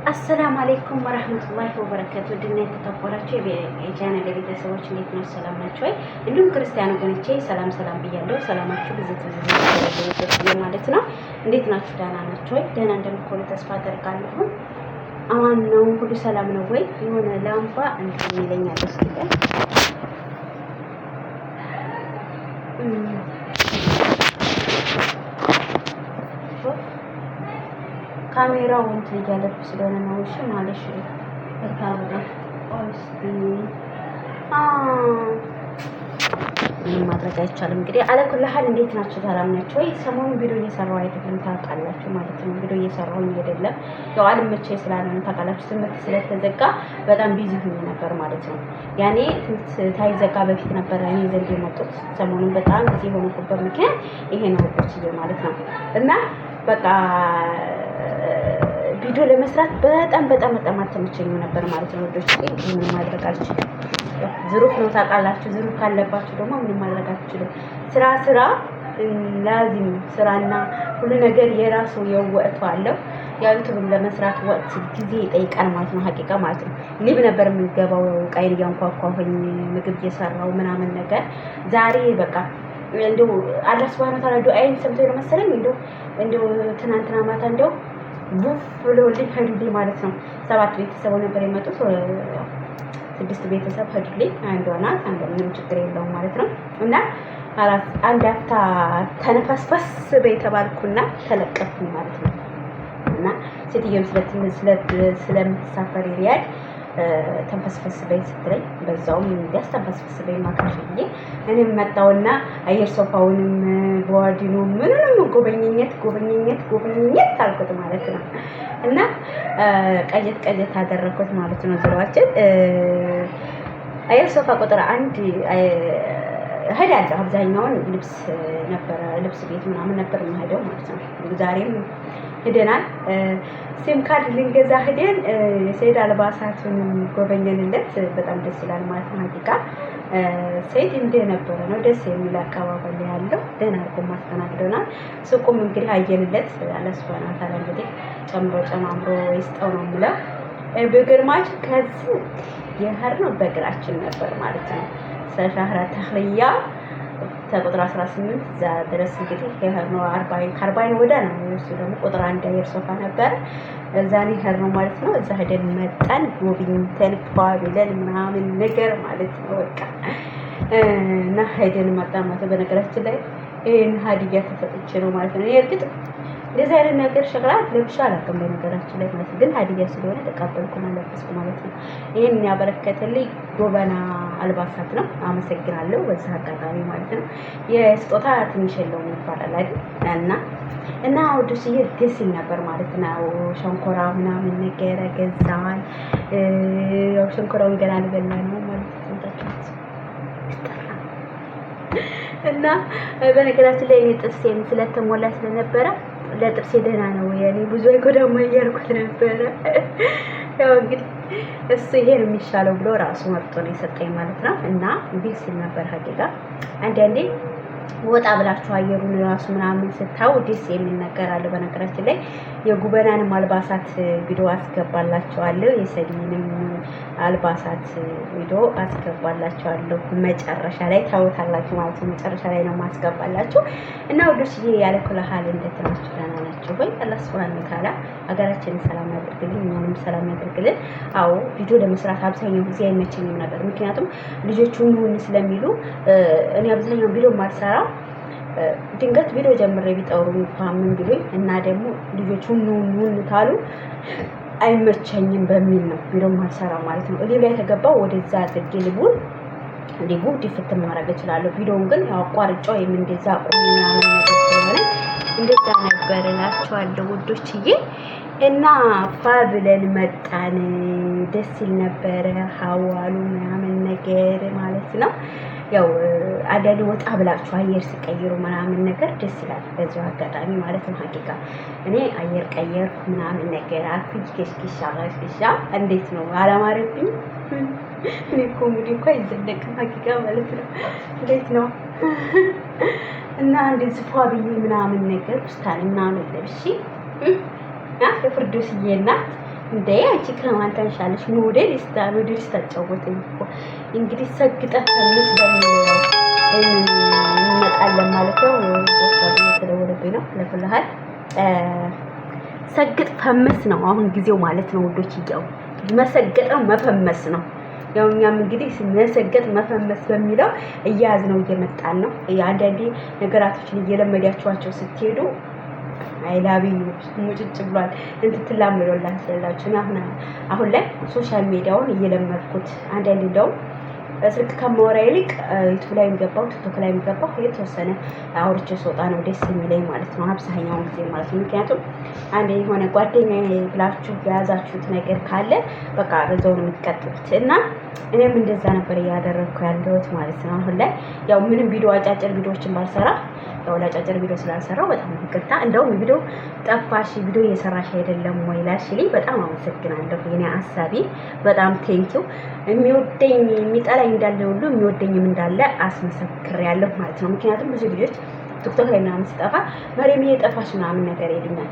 አሰላሙ አለይኩም ወራህመቱላሂ ወበረካቱ። ድና የተከበራችሁ የቻናሌ ቤተሰቦች እንዴት ነው? ሰላም ናችሁ ወይ? እንዲሁም ክርስቲያን ወገኖቼ ሰላም ሰላም ብያለሁ። ሰላማችሁ ብዙ ማለት ነው። እንዴት ናችሁ? ደህና ናችሁ ወይ? ደህና እንደምትሆኑ ተስፋ አደርጋለሁ። አማን ነው? ሁሉ ሰላም ነው ወይ? የሆነ ላምባ እንትን ይለኛል እስኪ ካሜራው እንትን እያለብኝ ስለሆነ ነው። እሺ ማለሽ ተታውዳ ኦስቲ ማድረግ አይቻልም። እንግዲህ አለኩልሃል እንዴት ናችሁ? ሰላም ናችሁ ወይ? ሰሞኑን ቪዲዮ እየሰራሁ አይደለም ታውቃላችሁ ማለት ነው። ቪዲዮ እየሰራሁኝ አይደለም ያው አልመቼ ስላለን ታውቃላችሁ። ትምህርት ስለተዘጋ በጣም ቢዚ ሆኜ ነበር ማለት ነው። ያኔ ትምህርት ታይዘጋ በፊት ነበር እኔ ዘንድ የመጡት። ሰሞኑን በጣም ቢዚ ሆነኩበት ምክንያት ይሄ ነው ማለት ነው። እና በቃ ቪዲዮ ለመስራት በጣም አልተመቸኝም ነበር ማለት ነው። ወዶች ምን ማድረግ አልችልም። ዝሩፍ ነው ታውቃላችሁ። ዝሩፍ ካለባችሁ ደግሞ ምን ማድረግ አልችልም። ስራ ላዚም ስራና ሁሉ ነገር የራሱ የወቅቱ አለው። ያው ዩቲዩብ ለመስራት ወቅት ጊዜ ይጠይቃል ማለት ነው። ሀቂቃ ማለት ነው። ሊብ ነበር የምገባው ቀይን እያንኳኳሁኝ ምግብ እየሰራው ምናምን ነገር ዛሬ በቃ እንደው አላህ ሱብሃነሁ ወተዓላ ዱአዬን ሰምቶ ነው መሰለኝ እንደው ትናንትና ማታ እንደው ቡፍ ብሎልኝ ሄዱልኝ ማለት ነው። 7 ቤተሰብ ነበር የመጡት። 6 ቤተሰብ ሄዱልኝ። አንዷ ናት። አንዷ ምንም ችግር የለውም ማለት ነው። እና አንድ አፍታ ተነፈስፈስ በተባልኩና ተለቀፍኩኝ ማለት ነው። እና ሴትየው ስለምትሳፈር ሪያድ ተንፈስፈስ በይ ስትለኝ በዛውም እንዲያስተንፈስፈስ በይ ማካሽዬ እኔም መጣውና አየር ሶፋውንም በዋዲኑ ምንንም ጎበኘኘት አልኩት ማለት ነው። እና ቀየት አደረኩት ማለት ነው። ዝሯችን አየር ሶፋ ቁጥር 1 ሄዳለሁ። አብዛኛውን ልብስ ቤት ምናምን ነበር የምሄደው ማለት ነው። ዛሬም ሄደናል። ሲም ካርድ ልንገዛ ሄደን ሰይድ አልባሳቱን ጎበኘንለት። በጣም ደስ ይላል ማለት ነው። ሀቂቃ ሰይድ እንደነበረ ነው ደስ የሚል አቀባበል ያለው። ደህና አድርጎ ማስተናግዶናል። ሱቁም እንግዲህ አየንለት። አላህ ሱብሃነሁ ወተዓላ እንግዲህ ጨማምሮ ይስጠው ነው የምለው። በግርማችሁ ከዚህ የሄድነው በእግራችን ነበር ማለት ነው። ሰሻህራ ተኽልያ ከቁጥር 18 እዛ ድረስ እንግዲህ የሄድነው 40 ወደ ነው። እሱ ደግሞ ቁጥር 1 አየር ሶፋ ነበር። እዛ ነው የሄድነው ማለት ነው። እዛ ሄደን መጣን ጎብኝተን ፏብለን ምናምን ነገር ማለት ነው። በቃ እና ሄደን መጣን ማለት ነው። በነገራችን ላይ ይሄን ሀዲያ ተሰጥቼ ነው ማለት ነው። እርግጥ እንደዚህ አይነት ነገር ሸክላ ለብሻ አላውቅም በነገራችን ላይ ማለት ግን ሀዲያ ስለሆነ ተቀበልኩና ለበስኩ ማለት ነው። ይሄን ያበረከተልኝ ጎበና አልባሳት ነው። አመሰግናለሁ በዛ አጋጣሚ ማለት ነው። የስጦታ ትንሽ የለውም ይባላል አይደል? እና ወደዚህ ደስ ይል ነበር ማለት ነው። ሸንኮራ ምናምን ነገር ገዛን። ያው ሸንኮራውን ገና አልበላን ነው ማለት ነው። እና በነገራችን ላይ እኔ ጥርሴን ስለተሞላ ስለነበረ ለጥርሴ ደህና ነው ያኔ ብዙ አይጎዳም እያልኩት ነበረ። ያው እንግዲህ እሱ ይሄን የሚሻለው ብሎ ራሱ መርጦ ነው የሰጠኝ ማለት ነው። እና ደስ ሲል ነበር ሀቂቃ። አንዳንዴ ወጣ ብላችሁ አየሩን ራሱ ምናምን ስታው ደስ የሚል ነገር አለ። በነገራችን ላይ የጉበናንም አልባሳት ቪዲዮ አስገባላችኋለሁ። የሰሊንም አልባሳት ቪዲዮ አስገባላችኋለሁ። መጨረሻ ላይ ታውታላችሁ ማለት ነው። መጨረሻ ላይ ነው ማስገባላችሁ። እና ወዶችዬ ያለ ኩላሃል እንዴት ናችሁ? ደህና ናችሁ ወይ? አላህ ሱብሃነሁ ወተዓላ ሀገራችንን ሰላም ያድርግልን፣ እኛንም ሰላም ያድርግልን። አዎ ቪዲዮ ለመስራት አብዛኛው ጊዜ አይመቸኝም ነበር። ምክንያቱም ልጆቹ ምን ስለሚሉ እኔ አብዛኛው ቪዲዮ ማልሰራው ድንገት ቪዲዮ ጀምሬ ቢጠሩ እንኳን ምን ቢሉኝ እና ደግሞ ልጆቹ ኑን ታሉ አይመቸኝም በሚል ነው ቪዲዮ ማልሰራው ማለት ነው። እዚህ ላይ ተገባው ወደዛ አድርጌ ሊቡ ዲፍት ማድረግ እችላለሁ። ቪዲዮውን ግን ያው አቋርጫው እንደዛ ምናምን ነገር ስለሆነ እንደዛ ነበር እላችኋለሁ ውዶችዬ። እና ፋብለን መጣን። ደስ ይል ነበረ ሀዋሉ ምናምን ነገር ማለት ነው። ያው አዳሊ ወጣ ብላችሁ አየር ሲቀይሩ ምናምን ነገር ደስ ይላል። በዚሁ አጋጣሚ ማለት ነው። ሀቂቃ እኔ አየር ቀየርኩ ምናምን ነገር አልኩኝ። ከሽኪሻ እንዴት ነው አላማረብኝ? እኔ እኮ ሙዲ እኮ አይዘለቅም ሀቂቃ ማለት ነው። እንዴት ነው እና እንደዚህ ፏብዬ ምናምን ነገር ውስታን ምናምን ለብሺ የፍርዶስዬ እናት እንዴ አንቺ ከማን ታንሻለሽ? ሞዴል ስታጫወተኝ እኮ እንግዲህ ሰግጠህ ፈምስ በሚለው እንመጣለን ማለት ነው። ወሳብ የተደወለብኝ ነው ለፍልሃል ሰግጥ ፈምስ ነው አሁን ጊዜው ማለት ነው ውዶች። ይያው መሰገጠው መፈመስ ነው። ያው እኛም እንግዲህ መሰገጥ መፈመስ በሚለው እያያዝ ነው እየመጣን ነው። አንዳንዴ ነገራቶችን እየለመዳችኋቸው ስትሄዱ አይላቢ ሙጭጭ ብሏል እንትትላምዶላችሁ አሁን ላይ ሶሻል ሚዲያውን እየለመድኩት አንዳንዴ እንደው ስልክ ከማወራ ይልቅ ዩቲዩብ ላይ የሚገባው ቲክቶክ ላይ የሚገባው የተወሰነ አውርቼ ስወጣ ነው ደስ የሚለኝ ማለት ነው፣ አብዛኛውን ጊዜ ማለት ነው። ምክንያቱም አንድ የሆነ ጓደኛዬ ብላችሁ የያዛችሁት ነገር ካለ በቃ በዛው ነው የምትቀጥሉት እና እኔም እንደዛ ነበር እያደረግኩ ያለሁት ማለት ነው። አሁን ላይ ያው ምንም ቪዲዮ አጫጭር ቪዲዮዎችን ባልሰራ ያው ለአጫጭር ቪዲዮ ስላልሰራው በጣም ይቅርታ። እንደውም ቪዲዮ ጠፋሽ ቪዲዮ እየሰራሽ አይደለም ወይ ላልሽልኝ በጣም አመሰግናለሁ። የኔ አሳቢ በጣም ቴንኪው። የሚወደኝ የሚጠላኝ እንዳለ ሁሉ የሚወደኝም እንዳለ አስመሰክሬያለሁ ማለት ነው። ምክንያቱም ብዙ ልጆች ቲክቶክ ላይ ምናምን ስጠፋ መሬም የጠፋሽ ምናምን ነገር ይሉኛል።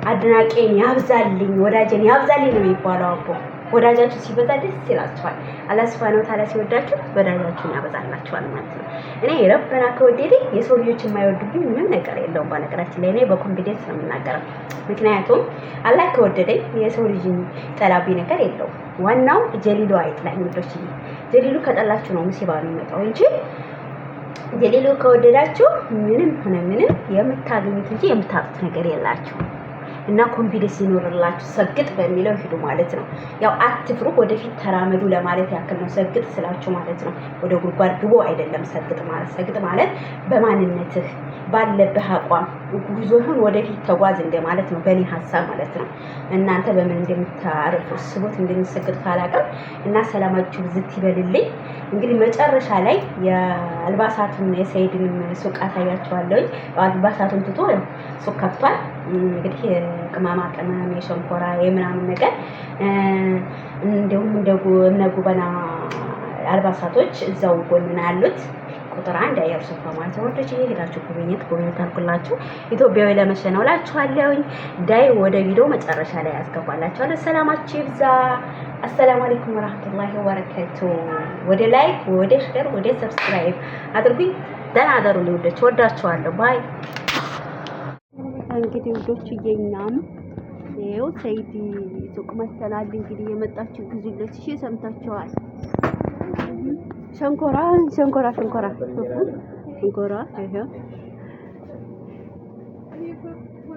አድናቄን ያብዛልኝ ወዳጄን ያብዛልኝ ነው የሚባለው። አቦ ወዳጃችሁ ሲበዛ ደስ ይላችኋል። አላህ ሱብሃነሁ ወተዓላ ሲወዳችሁ ወዳጃችሁን ያበዛላችኋል ማለት ነው። እኔ ረበና ከወደደኝ የሰው ልጆች የማይወዱብኝ ምንም ነገር የለውም። በነገራችን ላይ እኔ በኮንፊደንስ ነው የምናገረው። ምክንያቱም አላህ ከወደደኝ የሰው ልጅ ጠላብኝ ነገር የለውም። ዋናው ጀሊሉ አይጥላኝ ወዶች። ጀሊሉ ከጠላችሁ ነው ሙሲባ ነው የሚመጣው እንጂ ጀሊሉ ከወደዳችሁ ምንም ሆነ ምንም የምታገኙት እንጂ የምታጡት ነገር የላችሁ። እና ኮንፊደንስ ይኖርላችሁ ሰግጥ በሚለው ሂዱ ማለት ነው። ያው አትፍሩ፣ ወደፊት ተራመዱ ለማለት ያክል ነው ሰግጥ ስላችሁ ማለት ነው። ወደ ጉድጓድ ግቡ አይደለም ሰግጥ ማለት። ሰግጥ ማለት በማንነትህ ባለብህ አቋም ጉዞህን ወደፊት ተጓዝ እንደማለት ነው በእኔ ሀሳብ ማለት ነው። እናንተ በምን እንደምታርፉ ስቦት እንደምትሰግጥ ካላቀም እና ሰላማችሁ ዝት ይበልልኝ። እንግዲህ መጨረሻ ላይ የአልባሳቱን የሰይድን ሱቅ አሳያችኋለሁ። አልባሳቱን ትቶ ሱቅ ከፍቷል። እንግዲህ ቅመማ ቅመም የሸንኮራ የምናምን ነገር እንዲሁም እነ ጉበና አልባሳቶች እዛው ጎን ነው ያሉት። ቁጥር 1 አየር ሶፋ ማለት ነው። ወደዚህ ሄዳችሁ ጉብኝት አድርጉላችሁ። ኢትዮጵያዊ ለመሸ ነው እላችኋለሁኝ። ዳይ ወደ ቪዲዮ መጨረሻ ላይ ያስገባላችኋለሁ። ሰላማችሁ ይብዛ። አሰላሙ አለይኩም ወራህመቱላሂ ወበረካቱ። ወደ ላይክ ወደ ሼር ወደ ሰብስክራይብ አድርጉኝ። ደህና አደሩ ልጆች፣ ወዳችኋለሁ። ባይ። እንግዲህ ውዶች እየኛም ይኸው ሰይድ ሱቅ መተናል። እንግዲህ የመጣችሁ ግዙለት። እሺ ሰምታችኋል። ሸንኮራ ይሄ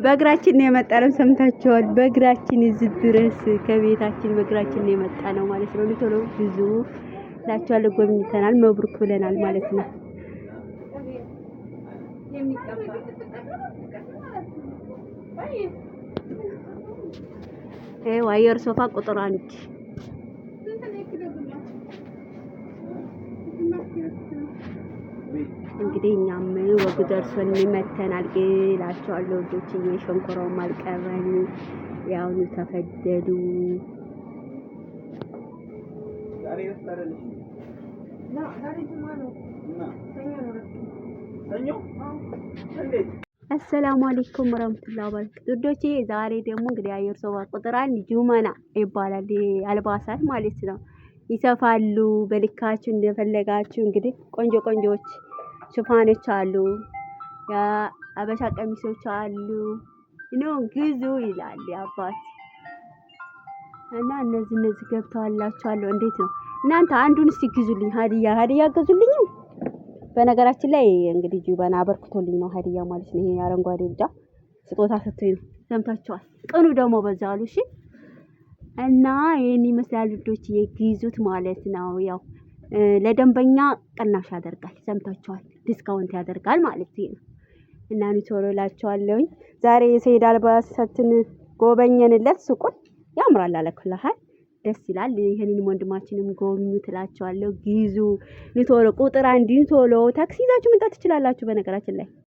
በእግራችን ነው የመጣነው። ሰምታችኋል። በእግራችን እዚህ ድረስ ከቤታችን በእግራችን ነው የመጣነው ማለት ነው። ቶሎ ብዙ ላችኋለሁ። ጎብኝተናል፣ መብሩክ ብለናል ማለት ነው። አየር ሶፋ ቁጥር 1 እንግዲህ እኛም ወግ ደርሶን መተናል እላችኋለሁ። ወዶችዬ ሸንኮራውም አልቀረን፣ ያው ተፈደዱ። አሰላሙ አለይኩም ወራህመቱላሂ ወበረካቱ። ወዶቼ ዛሬ ደግሞ እንግዲህ አየር ሶፋ ቁጥር 1 ጁመና ይባላል። አልባሳት ማለት ነው። ይሰፋሉ በልካችሁ እንደፈለጋችሁ። እንግዲህ ቆንጆ ቆንጆዎች ሽፋኖች አሉ፣ የአበሻ ቀሚሶች አሉ። ግዙ ይላል አባት እና እነዚህ ገብተዋላችኋለሁ። እንዴት ነው እናንተ? አንዱን እስቲ ግዙልኝ። ሀዲያ ገዙልኝ። በነገራችን ላይ እንግዲህ ጁባና አበርክቶልኝ ነው ሀዲያ ማለት ነው። ይሄ አረንጓዴ ብቻ ስጦታ ሰጥቶኝ ነው። ሰምታችኋል። ቅኑ ደግሞ በዛሉ። እሺ እና ይሄን ይመስላል ልጆች፣ የግዙት ማለት ነው። ያው ለደንበኛ ቅናሽ ያደርጋል። ሰምታችኋል። ዲስካውንት ያደርጋል ማለት ነው። እና ቶሎ እላችኋለሁኝ። ዛሬ የሰይድ አልባሳትን ጎበኘንለት። ሱቁን ያምራል አለኩልሃል፣ ደስ ይላል። ይሄንንም ወንድማችንም ጎብኙ ትላችኋለሁ። ግዙ ቶሎ ቁጥር 1 ቶሎ ታክሲ ይዛችሁ መጣት ትችላላችሁ። በነገራችን ላይ